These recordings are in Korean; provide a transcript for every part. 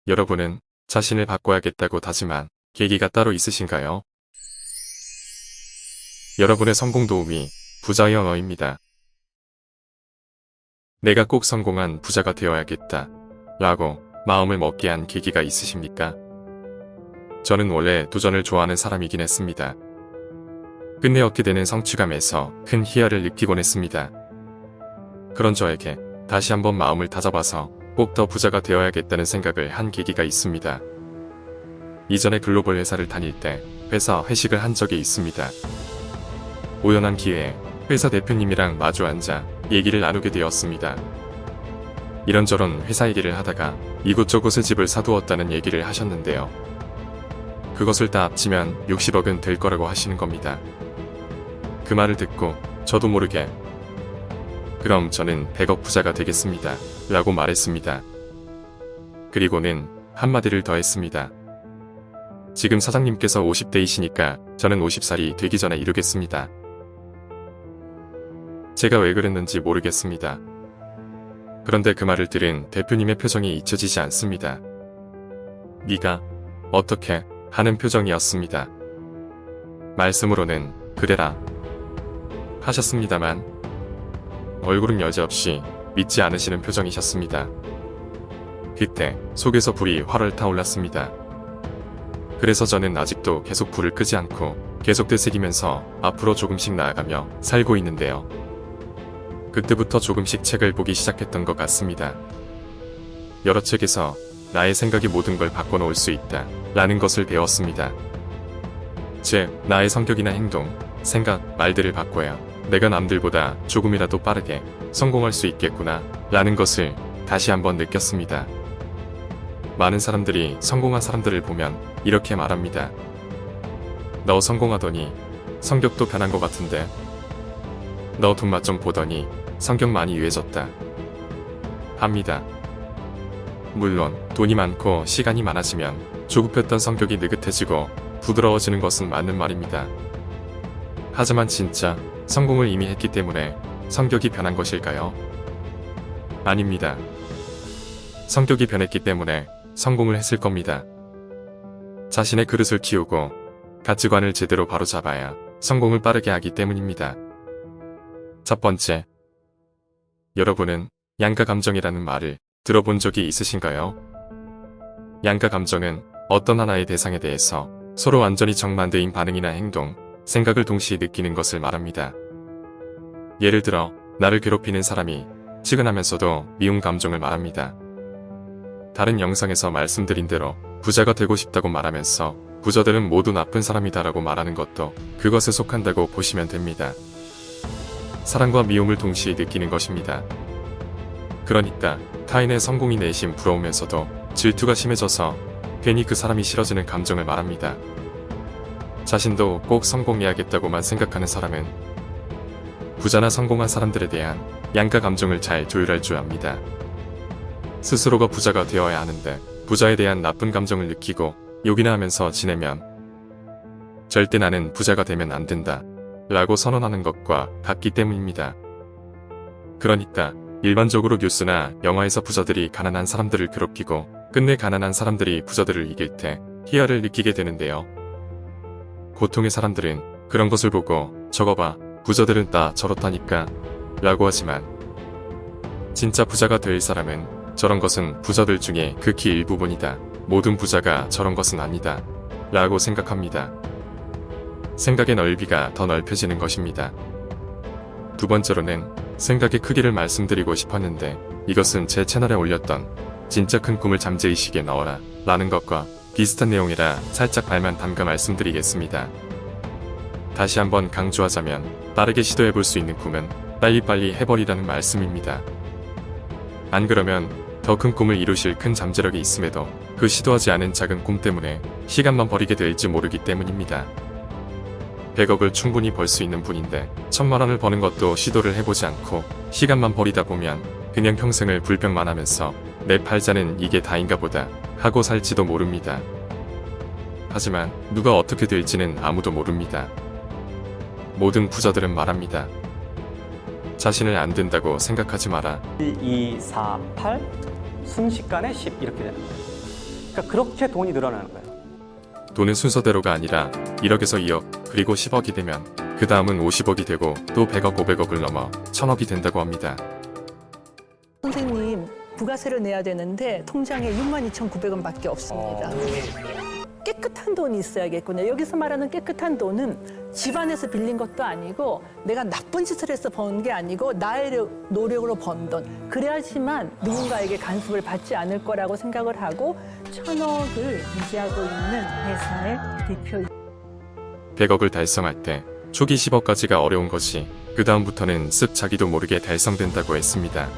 여러분은 자신을 바꿔야겠다고 다짐한 계기가 따로 있으신가요? 여러분의 성공 도우미 부자의 언어입니다. 내가 꼭 성공한 부자가 되어야겠다 라고 마음을 먹게 한 계기가 있으십니까? 저는 원래 도전을 좋아하는 사람이긴 했습니다. 끝내 얻게 되는 성취감에서 큰 희열을 느끼곤 했습니다. 그런 저에게 다시 한번 마음을 다잡아서 꼭 더 부자가 되어야겠다는 생각을 한 계기가 있습니다. 이전에 글로벌 회사를 다닐 때 회사 회식을 한 적이 있습니다. 우연한 기회에 회사 대표님이랑 마주 앉아 얘기를 나누게 되었습니다. 이런저런 회사 얘기를 하다가 이곳저곳에 집을 사두었다는 얘기를 하셨는데요. 그것을 다 합치면 60억은 될 거라고 하시는 겁니다. 그 말을 듣고 저도 모르게 그럼 저는 100억 부자가 되겠습니다 라고 말했습니다. 그리고는 한마디를 더 했습니다. 지금 사장님께서 50대이시니까 저는 50살이 되기 전에 이루겠습니다. 제가 왜 그랬는지 모르겠습니다. 그런데 그 말을 들은 대표님의 표정이 잊혀지지 않습니다. 네가 어떻게 하는 표정이었습니다. 말씀으로는 그래라 하셨습니다만 얼굴은 여지없이 믿지 않으시는 표정이셨습니다. 그때 속에서 불이 활활 타올랐습니다. 그래서 저는 아직도 계속 불을 끄지 않고 계속 되새기면서 앞으로 조금씩 나아가며 살고 있는데요. 그때부터 조금씩 책을 보기 시작했던 것 같습니다. 여러 책에서 나의 생각이 모든 걸 바꿔놓을 수 있다 라는 것을 배웠습니다. 즉, 나의 성격이나 행동, 생각, 말들을 바꿔야 내가 남들보다 조금이라도 빠르게 성공할 수 있겠구나 라는 것을 다시 한번 느꼈습니다. 많은 사람들이 성공한 사람들을 보면 이렇게 말합니다. 너 성공하더니 성격도 변한 것 같은데, 너 돈맛 좀 보더니 성격 많이 유해졌다 합니다. 물론 돈이 많고 시간이 많아지면 조급했던 성격이 느긋해지고 부드러워지는 것은 맞는 말입니다. 하지만 진짜 성공을 이미 했기 때문에 성격이 변한 것일까요? 아닙니다. 성격이 변했기 때문에 성공을 했을 겁니다. 자신의 그릇을 키우고 가치관을 제대로 바로잡아야 성공을 빠르게 하기 때문입니다. 첫 번째, 여러분은 양가 감정이라는 말을 들어본 적이 있으신가요? 양가 감정은 어떤 하나의 대상에 대해서 서로 완전히 정반대인 반응이나 행동, 생각을 동시에 느끼는 것을 말합니다. 예를 들어 나를 괴롭히는 사람이 측은하면서도 미운 감정을 말합니다. 다른 영상에서 말씀드린 대로 부자가 되고 싶다고 말하면서 부자들은 모두 나쁜 사람이다라고 말하는 것도 그것에 속한다고 보시면 됩니다. 사랑과 미움을 동시에 느끼는 것입니다. 그러니까 타인의 성공이 내심 부러우면서도 질투가 심해져서 괜히 그 사람이 싫어지는 감정을 말합니다. 자신도 꼭 성공해야겠다고만 생각하는 사람은 부자나 성공한 사람들에 대한 양가 감정을 잘 조율할 줄 압니다. 스스로가 부자가 되어야 하는데 부자에 대한 나쁜 감정을 느끼고 욕이나 하면서 지내면 절대 나는 부자가 되면 안 된다 라고 선언하는 것과 같기 때문입니다. 그러니까 일반적으로 뉴스나 영화에서 부자들이 가난한 사람들을 괴롭히고 끝내 가난한 사람들이 부자들을 이길 때 희열을 느끼게 되는데요. 보통의 사람들은 그런 것을 보고 저거 봐, 부자들은 다 저렇다니까 라고 하지만 진짜 부자가 될 사람은 저런 것은 부자들 중에 극히 일부분이다. 모든 부자가 저런 것은 아니다 라고 생각합니다. 생각의 넓이가 더 넓혀지는 것입니다. 두 번째로는 생각의 크기를 말씀드리고 싶었는데 이것은 제 채널에 올렸던 진짜 큰 꿈을 잠재의식에 넣어라 라는 것과 비슷한 내용이라 살짝 발만 담가 말씀드리겠습니다. 다시 한번 강조하자면 빠르게 시도해볼 수 있는 꿈은 빨리빨리 해버리라는 말씀입니다. 안 그러면 더 큰 꿈을 이루실 큰 잠재력이 있음에도 그 시도하지 않은 작은 꿈 때문에 시간만 버리게 될지 모르기 때문입니다. 100억을 충분히 벌 수 있는 분인데 1000만 원을 버는 것도 시도를 해보지 않고 시간만 버리다 보면 그냥 평생을 불평만 하면서 내 팔자는 이게 다인가 보다 하고 살지도 모릅니다. 하지만 누가 어떻게 될지는 아무도 모릅니다. 모든 부자들은 말합니다. 자신을 안 된다고 생각하지 마라. 1, 2, 4, 8 순식간에 10 이렇게 되는 거예요. 그러니까 그렇게 돈이 늘어나는 거예요. 돈은 순서대로가 아니라 1억에서 2억, 그리고 10억이 되면 그 다음은 50억이 되고 또 100억, 500억을 넘어 1000억이 된다고 합니다. 선생님, 부가세를 내야 되는데 통장에 62,900원밖에 없습니다. 깨끗한 돈이 있어야겠군요. 여기서 말하는 깨끗한 돈은 집안에서 빌린 것도 아니고 내가 나쁜 짓을 해서 번 게 아니고 나의 노력으로 번 돈. 그래야지만 누군가에게 간섭을 받지 않을 거라고 생각을 하고 1,000억을 유지하고 있는 회사의 대표. 100억을 달성할 때 초기 10억까지가 어려운 것이 그 다음부터는 쓱 자기도 모르게 달성된다고 했습니다.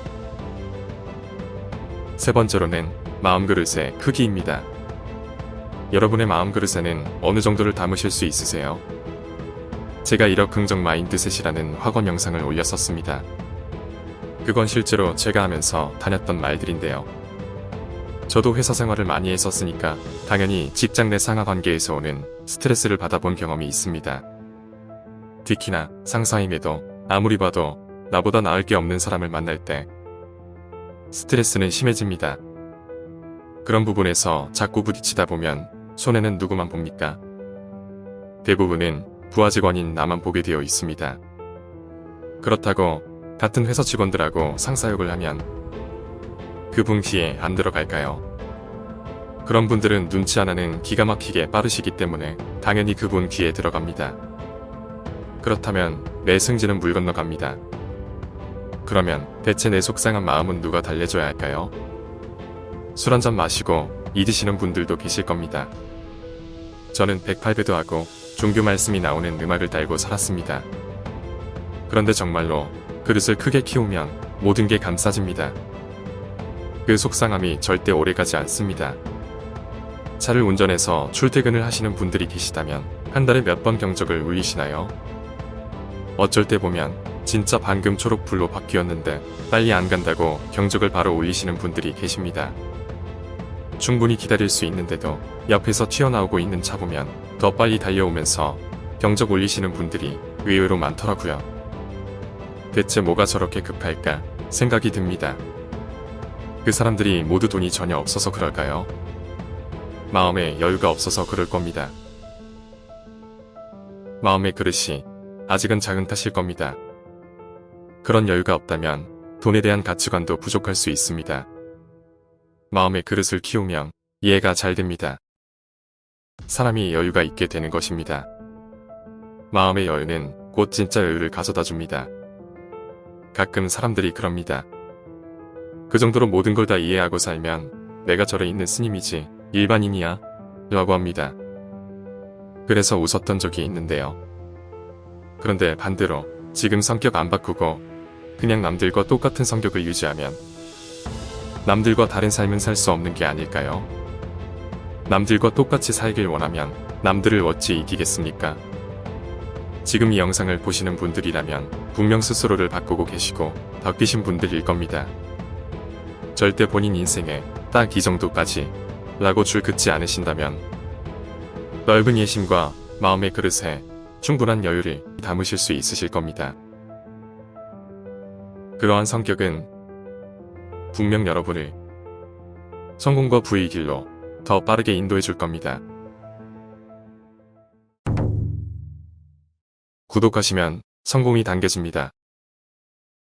세 번째로는 마음그릇의 크기입니다. 여러분의 마음그릇에는 어느 정도를 담으실 수 있으세요? 제가 1억 긍정 마인드셋이라는 학원 영상을 올렸었습니다. 그건 실제로 제가 하면서 다녔던 말들인데요. 저도 회사 생활을 많이 했었으니까 당연히 직장 내 상하 관계에서 오는 스트레스를 받아본 경험이 있습니다. 특히나 상사임에도 아무리 봐도 나보다 나을 게 없는 사람을 만날 때 스트레스는 심해집니다. 그런 부분에서 자꾸 부딪히다 보면 손해는 누구만 봅니까? 대부분은 부하 직원인 나만 보게 되어 있습니다. 그렇다고 같은 회사 직원들하고 상사욕을 하면 그분 귀에 안 들어갈까요? 그런 분들은 눈치 하나는 기가 막히게 빠르시기 때문에 당연히 그분 귀에 들어갑니다. 그렇다면 내 승진은 물 건너갑니다. 그러면 대체 내 속상한 마음은 누가 달래줘야 할까요? 술 한잔 마시고 잊으시는 분들도 계실 겁니다. 저는 108배도 하고 종교 말씀이 나오는 음악을 달고 살았습니다. 그런데 정말로 그릇을 크게 키우면 모든 게 감싸집니다. 그 속상함이 절대 오래가지 않습니다. 차를 운전해서 출퇴근을 하시는 분들이 계시다면 한 달에 몇 번 경적을 울리시나요? 어쩔 때 보면 진짜 방금 초록불로 바뀌었는데 빨리 안 간다고 경적을 바로 울리시는 분들이 계십니다. 충분히 기다릴 수 있는데도 옆에서 튀어나오고 있는 차 보면 더 빨리 달려오면서 경적 울리시는 분들이 의외로 많더라고요. 대체 뭐가 저렇게 급할까 생각이 듭니다. 그 사람들이 모두 돈이 전혀 없어서 그럴까요? 마음에 여유가 없어서 그럴 겁니다. 마음의 그릇이 아직은 작은 탓일 겁니다. 그런 여유가 없다면 돈에 대한 가치관도 부족할 수 있습니다. 마음의 그릇을 키우면 이해가 잘 됩니다. 사람이 여유가 있게 되는 것입니다. 마음의 여유는 곧 진짜 여유를 가져다 줍니다. 가끔 사람들이 그럽니다. 그 정도로 모든 걸 다 이해하고 살면 내가 절에 있는 스님이지 일반인이야 라고 합니다. 그래서 웃었던 적이 있는데요. 그런데 반대로 지금 성격 안 바꾸고 그냥 남들과 똑같은 성격을 유지하면 남들과 다른 삶은 살 수 없는 게 아닐까요? 남들과 똑같이 살길 원하면 남들을 어찌 이기겠습니까? 지금 이 영상을 보시는 분들이라면 분명 스스로를 바꾸고 계시고 바뀌신 분들일 겁니다. 절대 본인 인생에 딱 이 정도까지 라고 줄 긋지 않으신다면 넓은 예심과 마음의 그릇에 충분한 여유를 담으실 수 있으실 겁니다. 그러한 성격은 분명 여러분을 성공과 부의 길로 더 빠르게 인도해 줄 겁니다. 구독하시면 성공이 당겨집니다.